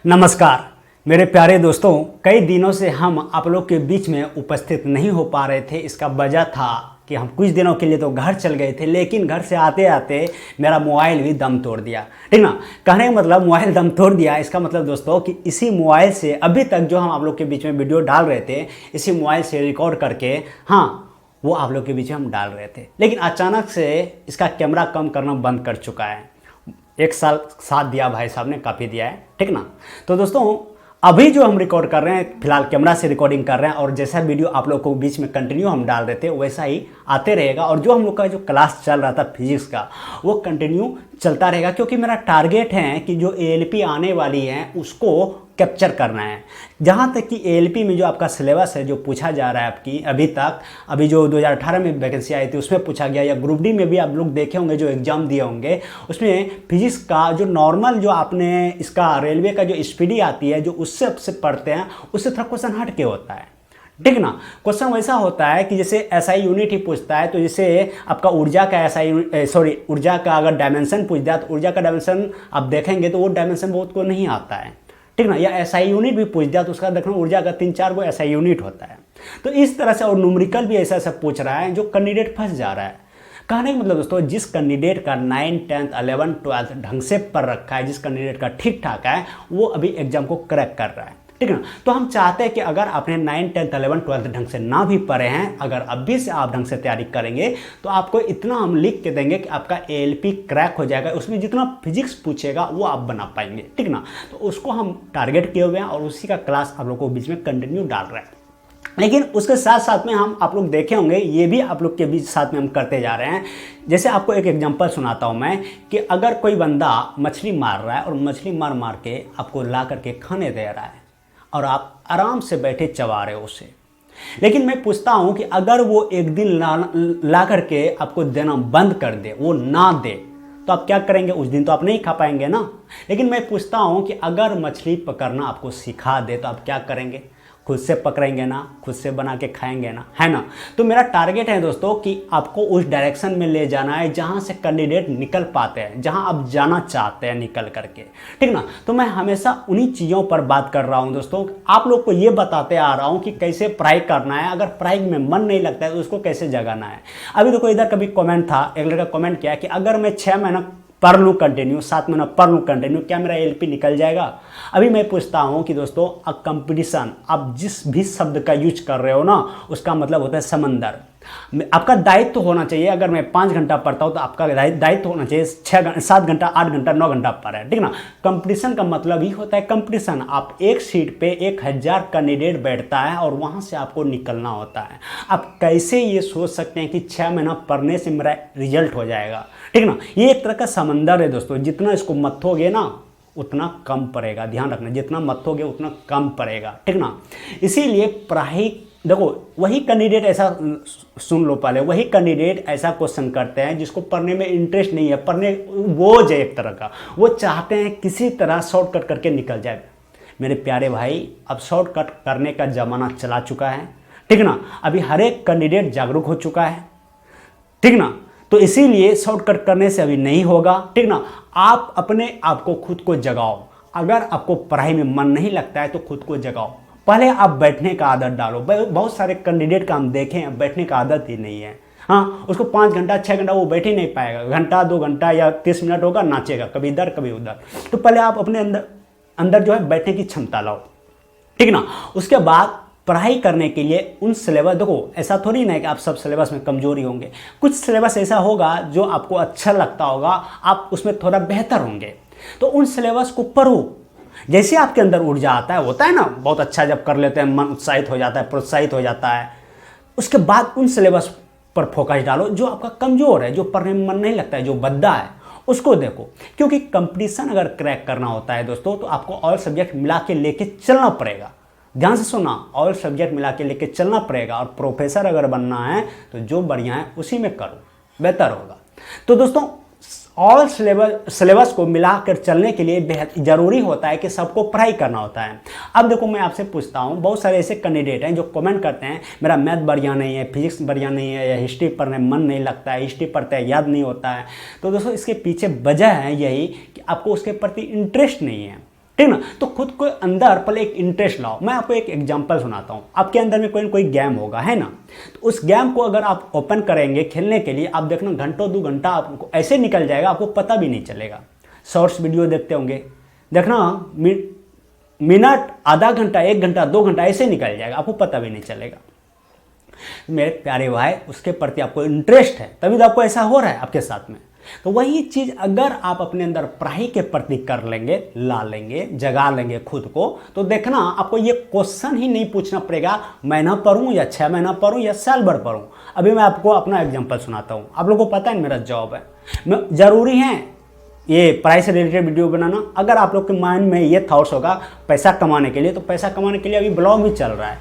नमस्कार मेरे प्यारे दोस्तों, कई दिनों से हम आप लोग के बीच में उपस्थित नहीं हो पा रहे थे। इसका वजह था कि हम कुछ दिनों के लिए तो घर चल गए थे, लेकिन घर से आते आते मेरा मोबाइल भी दम तोड़ दिया। ठीक ना, कहने का मतलब मोबाइल दम तोड़ दिया, इसका मतलब दोस्तों कि इसी मोबाइल से अभी तक जो हम आप लोग के बीच में वीडियो डाल रहे थे, इसी मोबाइल से रिकॉर्ड करके वो आप लोग के बीच में हम डाल रहे थे। लेकिन अचानक से इसका कैमरा कम करना बंद कर चुका है। 1 साल साथ दिया भाई साहब ने, काफ़ी दिया है। ठीक ना, तो दोस्तों अभी जो हम रिकॉर्ड कर रहे हैं, फिलहाल कैमरा से रिकॉर्डिंग कर रहे हैं, और जैसा वीडियो आप लोग को बीच में कंटिन्यू हम डाल रहे थे वैसा ही आते रहेगा। और जो हम लोग का जो क्लास चल रहा था फिजिक्स का, वो कंटिन्यू चलता रहेगा, क्योंकि मेरा टारगेट है कि जो एएलपी आने वाली है उसको कैप्चर करना है। जहाँ तक कि एएलपी में जो आपका सिलेबस है, जो पूछा जा रहा है आपकी अभी जो 2018 में वैकेंसी आई थी उसमें पूछा गया, या ग्रुप डी में भी आप लोग देखे होंगे जो एग्जाम दिए होंगे, उसमें फिजिक्स का जो नॉर्मल जो आपने इसका रेलवे का जो स्पीडी आती है, जो उससे पढ़ते हैं, उससे थोड़ा क्वेश्चन हट के होता है। ठीक ना, क्वेश्चन वैसा होता है कि जैसे एसआई यूनिट ही पूछता है, तो जैसे आपका ऊर्जा का ऊर्जा का अगर डायमेंशन पूछ दिया तो ऊर्जा का डायमेंशन आप देखेंगे तो वो डायमेंशन बहुत को नहीं आता है। ठीक ना, या एसआई यूनिट भी पूछ दिया तो उसका देखना ऊर्जा का 3-4 वो एसआई यूनिट होता है। तो इस तरह से, और न्यूमेरिकल भी ऐसा ऐसा पूछ रहा है जो कैंडिडेट फंस जा रहा है। कहने का मतलब दोस्तों, जिस कैंडिडेट का 9, 10, 11, 12 ढंग से पढ़ रखा है, जिस कैंडिडेट का ठीक ठाक है, वो अभी एग्जाम को क्रैक कर रहा है। ठीक ना, तो हम चाहते हैं कि अगर आपने 9, 10, 11, 12 ढंग से ना भी पढ़े हैं, अगर अभी से आप ढंग से तैयारी करेंगे तो आपको इतना हम लिख के देंगे कि आपका एएलपी क्रैक हो जाएगा। उसमें जितना फिजिक्स पूछेगा वो आप बना पाएंगे। ठीक ना, तो उसको हम टारगेट किए हुए हैं और उसी का क्लास आप लोगों को बीच में कंटिन्यू डाल रहे हैं। लेकिन उसके साथ साथ में हम आप लोग देखे होंगे, ये भी आप लोग के बीच साथ में हम करते जा रहे हैं। जैसे आपको एक एग्जांपल सुनाता हूं मैं, कि अगर कोई बंदा मछली मार रहा है और मछली मार मार के आपको ला करके खाने दे रहा है और आप आराम से बैठे चबा रहे हो उसे, लेकिन मैं पूछता हूं कि अगर वो एक दिन ला करके आपको देना बंद कर दे, वो ना दे, तो आप क्या करेंगे? उस दिन तो आप नहीं खा पाएंगे ना। लेकिन मैं पूछता हूं कि अगर मछली पकड़ना आपको सिखा दे तो आप क्या करेंगे? खुद से पकड़ेंगे ना, खुद से बना के खाएंगे ना, है ना। तो मेरा टारगेट है दोस्तों कि आपको उस डायरेक्शन में ले जाना है जहां से कैंडिडेट निकल पाते हैं, जहां आप जाना चाहते हैं निकल करके। ठीक ना, तो मैं हमेशा उन्हीं चीज़ों पर बात कर रहा हूं दोस्तों। आप लोग को ये बताते आ रहा हूं कि कैसे पढ़ाई करना है, अगर पढ़ाई में मन नहीं लगता है तो उसको कैसे जगाना है। अभी देखो, इधर कभी कॉमेंट था, एक लड़का कॉमेंट किया कि अगर मैं 6 महीना पढ़ लूँ कंटिन्यू, 7 महीना पढ़ लूँ कंटिन्यू, क्या मेरा एएलपी निकल जाएगा? अभी मैं पूछता हूँ कि दोस्तों, कंपटीशन, आप जिस भी शब्द का यूज कर रहे हो ना, उसका मतलब होता है समंदर। आपका दायित्व तो होना चाहिए, अगर मैं 5 घंटा पढ़ता हूँ तो आपका दायित्व तो होना चाहिए 7 घंटा, 8 घंटा, 9 घंटा पढ़े। ठीक ना, कंपटीशन का मतलब ही होता है कंपटीशन। आप एक सीट पे 1000 कैंडिडेट बैठता है और वहाँ से आपको निकलना होता है। आप कैसे ये सोच सकते हैं कि 6 महीना पढ़ने से मेरा रिजल्ट हो जाएगा? ठीक ना, ये एक तरह का समंदर है दोस्तों। जितना इसको मथोगे ना उतना कम पड़ेगा, ध्यान रखना, जितना मथोगे उतना कम पड़ेगा। ठीक ना, इसीलिए पढ़ाई, देखो वही कैंडिडेट ऐसा, सुन लो पहले, वही कैंडिडेट ऐसा क्वेश्चन करते हैं जिसको पढ़ने में इंटरेस्ट नहीं है, पढ़ने बोझ है एक तरह का, वो चाहते हैं किसी तरह शॉर्टकट करके निकल जाए। मेरे प्यारे भाई, अब शॉर्टकट करने का ज़माना चला चुका है। ठीक ना, अभी हर एक कैंडिडेट जागरूक हो चुका है। ठीक ना, तो इसीलिए शॉर्टकट करने से अभी नहीं होगा। ठीक ना, आप अपने आप को, खुद को जगाओ। अगर आपको पढ़ाई में मन नहीं लगता है तो खुद को जगाओ। पहले आप बैठने का आदत डालो। बहुत सारे कैंडिडेट का हम देखें हैं, बैठने का आदत ही नहीं है। हाँ, उसको 5 घंटा 6 घंटा वो बैठ ही नहीं पाएगा। घंटा 2 घंटा या 30 मिनट होगा, नाचेगा कभी इधर कभी उधर। तो पहले आप अपने अंदर जो है बैठने की क्षमता लाओ। ठीक ना, उसके बाद पढ़ाई करने के लिए उन सिलेबस, देखो ऐसा थोड़ी ना है कि आप सब सिलेबस में कमजोरी होंगे। कुछ सिलेबस ऐसा होगा जो आपको अच्छा लगता होगा, आप उसमें थोड़ा बेहतर होंगे, तो उन सिलेबस को पढ़ो। जैसे आपके अंदर ऊर्जा आता है, होता है ना, बहुत अच्छा जब कर लेते हैं, मन उत्साहित हो जाता है, प्रोत्साहित हो जाता है। उसके बाद उन सिलेबस पर फोकस डालो जो आपका कमजोर है, जो पढ़ने में मन नहीं लगता है, जो बद्दा है, उसको देखो। क्योंकि कंपटीशन अगर क्रैक करना होता है दोस्तों, तो आपको ऑल सब्जेक्ट मिला के लेके चलना पड़ेगा। ध्यान से सुना, ऑल सब्जेक्ट मिला के लेके चलना पड़ेगा। और प्रोफेसर अगर बनना है तो जो बढ़िया है उसी में करो, बेहतर होगा। तो दोस्तों, ऑल सिलेबस को मिलाकर चलने के लिए बेहद ज़रूरी होता है कि सबको पढ़ाई करना होता है। अब देखो, मैं आपसे पूछता हूँ, बहुत सारे ऐसे कैंडिडेट हैं जो कमेंट करते हैं मेरा मैथ बढ़िया नहीं है, फिजिक्स बढ़िया नहीं है, या हिस्ट्री पढ़ने में मन नहीं लगता है, हिस्ट्री पढ़ते हैं याद नहीं होता है। तो दोस्तों, इसके पीछे वजह है यही कि आपको उसके प्रति इंटरेस्ट नहीं है। ठीक ना। तो खुद को अंदर पहले एक इंटरेस्ट लाओ। मैं आपको एक एग्जांपल सुनाता हूँ। आपके अंदर में कोई ना कोई गेम होगा, है ना। तो उस गेम को अगर आप ओपन करेंगे खेलने के लिए, आप देखना घंटों 2 घंटा आपको ऐसे निकल जाएगा, आपको पता भी नहीं चलेगा। शॉर्ट्स वीडियो देखते होंगे, देखना मिनट, आधा घंटा, 1 घंटा, 2 घंटा ऐसे निकल जाएगा, आपको पता भी नहीं चलेगा। मेरे प्यारे भाई, उसके प्रति आपको इंटरेस्ट है, तभी तो आपको ऐसा हो रहा है आपके साथ में। तो वही चीज़ अगर आप अपने अंदर पढ़ाई के प्रति कर लेंगे, ला लेंगे, जगा लेंगे खुद को, तो देखना आपको ये क्वेश्चन ही नहीं पूछना पड़ेगा महीना पढ़ूँ या 6 महीना पढ़ूँ या साल भर पढ़ूँ। अभी मैं आपको अपना एग्जाम्पल सुनाता हूँ। आप लोगों को पता है मेरा जॉब है, मैं ज़रूरी है ये पढ़ाई से रिलेटेड वीडियो बनाना। अगर आप लोग के माइंड में ये थॉट्स होगा पैसा कमाने के लिए, तो पैसा कमाने के लिए अभी ब्लॉग भी चल रहा है।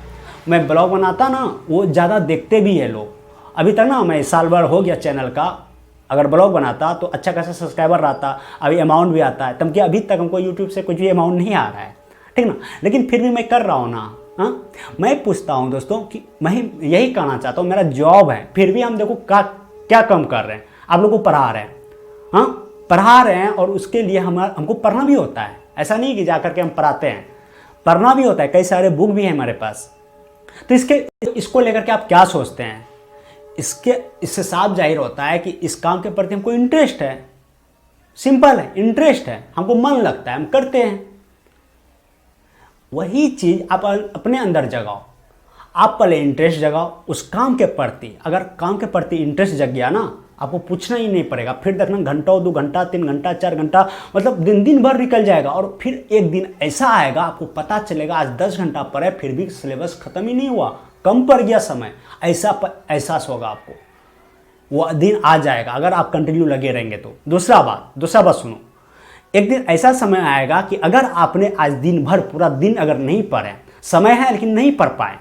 मैं ब्लॉग बनाता ना, वो ज़्यादा देखते भी है लोग। अभी तक ना मैं साल भर हो गया चैनल का, अगर ब्लॉग बनाता तो अच्छा खासा सब्सक्राइबर रहता, अभी अमाउंट भी आता है, तब कि अभी तक हमको यूट्यूब से कुछ भी अमाउंट नहीं आ रहा है, ठीक ना। लेकिन फिर भी मैं कर रहा हूँ ना। हाँ, मैं पूछता हूँ दोस्तों कि मैं यही कहना चाहता हूँ, मेरा जॉब है, फिर भी हम देखो क्या कम कर रहे हैं, आप लोग को पढ़ा रहे हैं। हाँ, पढ़ा रहे हैं, और उसके लिए हमको पढ़ना भी होता है। ऐसा नहीं कि जा करके हम पढ़ाते हैं, पढ़ना भी होता है। कई सारे बुक भी हैं हमारे पास। तो इसको लेकर के आप क्या सोचते हैं? इससे साफ जाहिर होता है कि इस काम के प्रति हमको इंटरेस्ट है। सिंपल है, इंटरेस्ट है, हमको मन लगता है, हम करते हैं। वही चीज आप अपने अंदर जगाओ। आप पहले इंटरेस्ट जगाओ उस काम के प्रति। अगर काम के प्रति इंटरेस्ट जग गया ना, आपको पूछना ही नहीं पड़ेगा। फिर देखना घंटों, 2 घंटा, 3 घंटा, 4 घंटा, मतलब दिन भर निकल जाएगा। और फिर एक दिन ऐसा आएगा, आपको पता चलेगा आज 10 घंटा पढ़े, फिर भी सिलेबस खत्म ही नहीं हुआ, कम पड़ गया समय। ऐसा एहसास होगा आपको, वो दिन आ जाएगा अगर आप कंटिन्यू लगे रहेंगे तो। दूसरा बात सुनो, एक दिन ऐसा समय आएगा कि अगर आपने आज दिन भर पूरा दिन अगर नहीं पढ़े, समय है लेकिन नहीं पढ़ पाए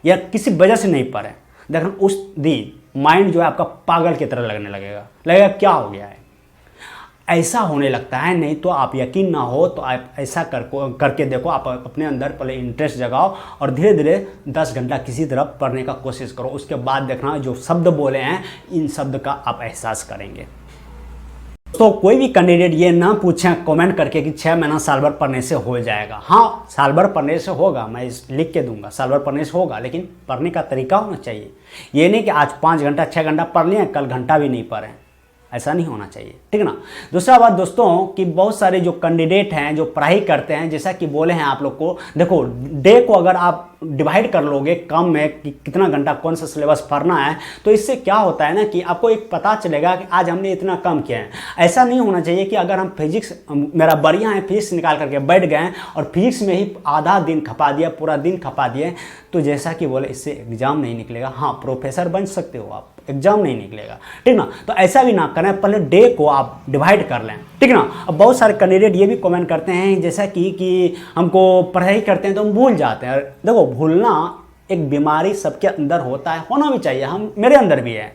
या किसी वजह से नहीं पढ़े, देखना उस दिन माइंड जो है आपका पागल की तरह लगने लगेगा क्या हो गया है। ऐसा होने लगता है। नहीं तो आप यकीन ना हो तो आप ऐसा करके देखो। आप अपने अंदर पहले इंटरेस्ट जगाओ और धीरे धीरे 10 घंटा किसी तरह पढ़ने का कोशिश करो। उसके बाद देखना जो शब्द बोले हैं, इन शब्द का आप एहसास करेंगे। तो कोई भी कैंडिडेट ये ना पूछें कमेंट करके कि 6 महीना साल भर पढ़ने से हो जाएगा। हाँ, साल भर पढ़ने से होगा, मैं लिख के दूंगा, साल भर पढ़ने से होगा, लेकिन पढ़ने का तरीका होना चाहिए। ये नहीं कि आज 5 घंटा 6 घंटा पढ़ लिए, कल घंटा भी नहीं पढ़ें, ऐसा नहीं होना चाहिए, ठीक ना। दूसरा बात दोस्तों कि बहुत सारे जो कैंडिडेट हैं जो पढ़ाई करते हैं, जैसा कि बोले हैं आप लोग को, देखो डे को अगर आप डिवाइड कर लोगे काम में कि कितना घंटा कौन सा सिलेबस पढ़ना है, तो इससे क्या होता है ना कि आपको एक पता चलेगा कि आज हमने इतना कम किया है। ऐसा नहीं होना चाहिए कि अगर हम फिजिक्स, मेरा बढ़िया है, फिजिक्स निकाल करके बैठ गए और फिजिक्स में ही आधा दिन खपा दिया, पूरा दिन खपा दिए, तो जैसा कि बोले इससे एग्जाम नहीं निकलेगा। हाँ, प्रोफेसर बन सकते हो आप, एग्जाम नहीं निकलेगा, ठीक ना। तो ऐसा भी ना करें, पहले डे को आप डिवाइड कर लें, ठीक ना। अब बहुत सारे कैंडिडेट ये भी कमेंट करते हैं जैसा कि हमको पढ़ाई करते हैं तो हम भूल जाते हैं। देखो, भूलना एक बीमारी सबके अंदर होता है, होना भी चाहिए, हम मेरे अंदर भी है,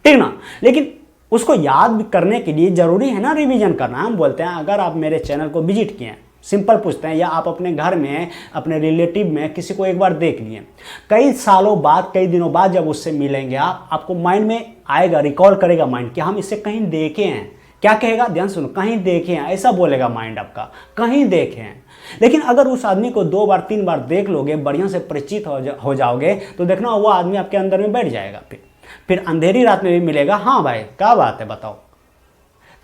ठीक ना। लेकिन उसको याद करने के लिए जरूरी है ना रिवीजन करना। हम बोलते हैं अगर आप मेरे चैनल को विजिट किए, सिंपल पूछते हैं, या आप अपने घर में अपने रिलेटिव में किसी को एक बार देख लिए, कई सालों बाद, कई दिनों बाद जब उससे मिलेंगे आपको माइंड में आएगा, रिकॉल करेगा माइंड कि हम इससे कहीं देखे हैं। क्या कहेगा, ध्यान सुनो, कहीं देखे हैं, ऐसा बोलेगा माइंड आपका, कहीं देखे हैं। लेकिन अगर उस आदमी को 2 बार 3 बार देख लोगे, बढ़िया से परिचित हो जाओगे, तो देखना वो आदमी आपके अंदर में बैठ जाएगा। फिर अंधेरी रात में भी मिलेगा, हाँ भाई क्या बात है बताओ।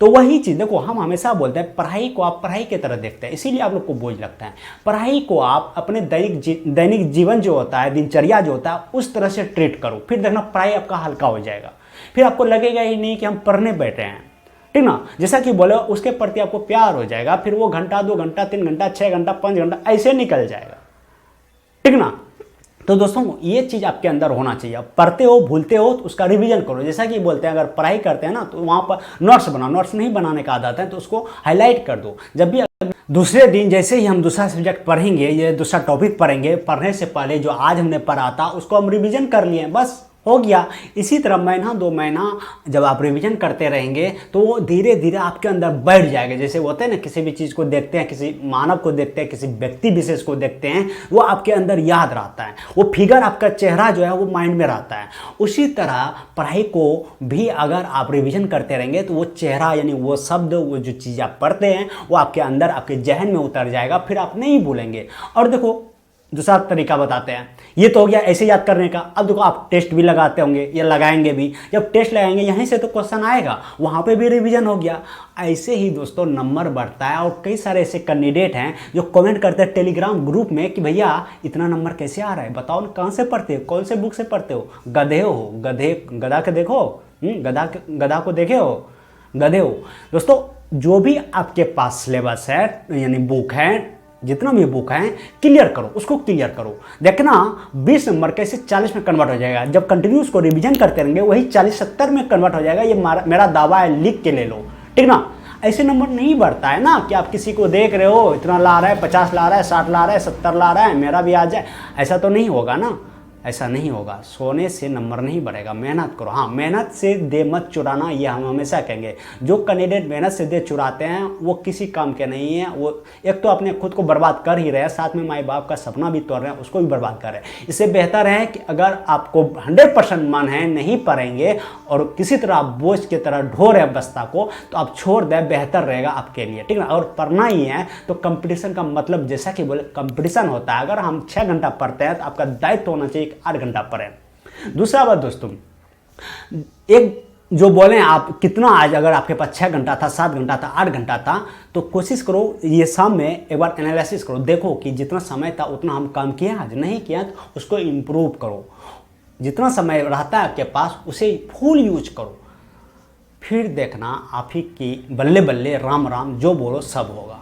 तो वही चीज़ देखो, हम हमेशा बोलते हैं पढ़ाई को आप पढ़ाई की तरह देखते हैं, इसीलिए आप लोग को बोझ लगता है। पढ़ाई को आप अपने दैनिक जीवन जो होता है, दिनचर्या जो होता है, उस तरह से ट्रीट करो। फिर देखना पढ़ाई आपका हल्का हो जाएगा, फिर आपको लगेगा ही नहीं कि हम पढ़ने बैठे हैं, ठीक ना। जैसा कि बोले उसके प्रति आपको प्यार हो जाएगा, फिर वो घंटा 2 घंटा 3 घंटा 6 घंटा 5 घंटा ऐसे निकल जाएगा, ठीक ना। तो दोस्तों ये चीज़ आपके अंदर होना चाहिए। पढ़ते हो, भूलते हो तो उसका रिवीजन करो। जैसा कि बोलते हैं अगर पढ़ाई करते हैं ना तो वहाँ पर नोट्स बनाओ, नोट्स नहीं बनाने का आदत है तो उसको हाईलाइट कर दो। जब भी दूसरे दिन जैसे ही हम दूसरा सब्जेक्ट पढ़ेंगे, ये दूसरा टॉपिक पढ़ेंगे, पढ़ने से पहले जो आज हमने पढ़ा था उसको हम रिवीजन कर लिए, बस हो गया। इसी तरह महीना 2 महीना जब आप रिवीजन करते रहेंगे तो वो धीरे धीरे आपके अंदर बैठ जाएगा। जैसे होते हैं ना, किसी भी चीज़ को देखते हैं, किसी मानव को देखते हैं, किसी व्यक्ति विशेष को देखते हैं, वो आपके अंदर याद रहता है, वो फिगर आपका चेहरा जो है वो माइंड में रहता है। उसी तरह पढ़ाई को भी अगर आप रिवीजन करते रहेंगे तो वो चेहरा यानी वो शब्द, वो जो चीज़ आप पढ़ते हैं वो आपके अंदर, आपके जहन में उतर जाएगा, फिर आप नहीं भूलेंगे। और देखो दूसरा तरीका बताते हैं, ये तो हो गया ऐसे याद करने का। अब देखो आप टेस्ट भी लगाते होंगे या लगाएंगे भी, जब टेस्ट लगाएंगे यहीं से तो क्वेश्चन आएगा, वहाँ पे भी रिवीजन हो गया। ऐसे ही दोस्तों नंबर बढ़ता है। और कई सारे ऐसे कैंडिडेट हैं जो कमेंट करते हैं टेलीग्राम ग्रुप में कि भैया इतना नंबर कैसे आ रहा है, बताओ कहाँ से पढ़ते हो, कौन से बुक से पढ़ते हो, गधे हो, गधा के देखो, गधा को देखे हो, गधे हो। दोस्तों जो भी आपके पास सिलेबस है यानी बुक है, जितना भी बुक है क्लियर करो, उसको क्लियर करो। देखना 20 नंबर कैसे 40 में कन्वर्ट हो जाएगा। जब कंटिन्यू उसको रिवीजन करते रहेंगे वही 40-70 में कन्वर्ट हो जाएगा। ये मेरा दावा है, लिख के ले लो, ठीक ना। ऐसे नंबर नहीं बढ़ता है ना कि आप किसी को देख रहे हो इतना ला रहा है, 50 ला रहा है, 60 ला रहा है, 70 ला रहा है, मेरा भी आ जाए, ऐसा तो नहीं होगा ना। ऐसा नहीं होगा, सोने से नंबर नहीं बढ़ेगा। मेहनत करो। हाँ, मेहनत से दे मत चुराना, ये हम हमेशा कहेंगे। जो कैंडिडेट मेहनत से दे चुराते हैं वो किसी काम के नहीं है। वो एक तो अपने खुद को बर्बाद कर ही रहे हैं, साथ में माई बाप का सपना भी तोड़ रहे हैं, उसको भी बर्बाद कर रहे हैं। इससे बेहतर है कि अगर आपको 100% मन है नहीं पढ़ेंगे और किसी तरह आप बोझ की तरह ढो रहे हैं बस्ता को, तो आप छोड़ दें, बेहतर रहेगा आपके लिए, ठीक ना। और पढ़ना ही है तो कंपटीशन का मतलब जैसा कि बोले कंपटीशन होता है। अगर हम 6 घंटा पढ़ते हैं तो आपका दायित्व होना चाहिए 8 घंटा पढ़े। दूसरा बात दोस्तों, एक जो बोले आप कितना, आज अगर आपके पास 6 घंटा था, 7 घंटा था, 8 घंटा था, तो कोशिश करो ये शाम में एक बार एनालिसिस करो, देखो कि जितना समय था उतना हम काम किया, आज नहीं किया तो उसको इम्प्रूव करो। जितना समय रहता है आपके पास उसे फुल यूज करो, फिर देखना आप ही की बल्ले बल्ले राम राम जो बोलो सब होगा।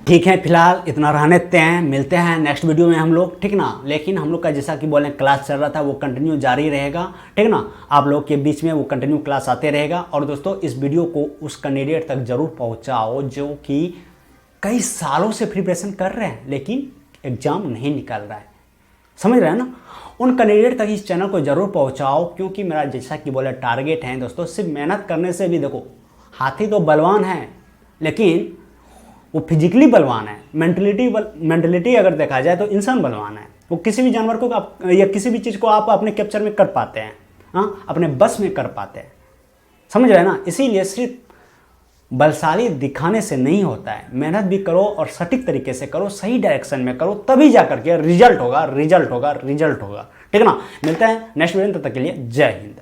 ठीक है, फिलहाल इतना रहने देते हैं, मिलते हैं नेक्स्ट वीडियो में हम लोग, ठीक ना। लेकिन हम लोग का जैसा कि बोले क्लास चल रहा था वो कंटिन्यू जारी रहेगा, ठीक ना। आप लोग के बीच में वो कंटिन्यू क्लास आते रहेगा। और दोस्तों इस वीडियो को उस कैंडिडेट तक जरूर पहुंचाओ जो कि कई सालों से प्रिपरेशन कर रहे हैं लेकिन एग्जाम नहीं निकल रहा है, समझ रहे हैं ना। उन कैंडिडेट तक इस चैनल को जरूर पहुँचाओ, क्योंकि मेरा जैसा कि बोले टारगेट है दोस्तों, सिर्फ मेहनत करने से भी, देखो हाथी तो बलवान है लेकिन वो फिजिकली बलवान है, मेंटलिटी अगर देखा जाए तो इंसान बलवान है। वो किसी भी जानवर को आप या किसी भी चीज़ को आप अपने कैप्चर में कर पाते हैं, हाँ, अपने बस में कर पाते हैं, समझ रहे हैं ना। इसीलिए सिर्फ बलशाली दिखाने से नहीं होता है, मेहनत भी करो और सटीक तरीके से करो, सही डायरेक्शन में करो, तभी जा करके रिजल्ट होगा, ठीक ना। मिलता है नेक्स्ट वीडियो, तब तक के लिए जय हिंद।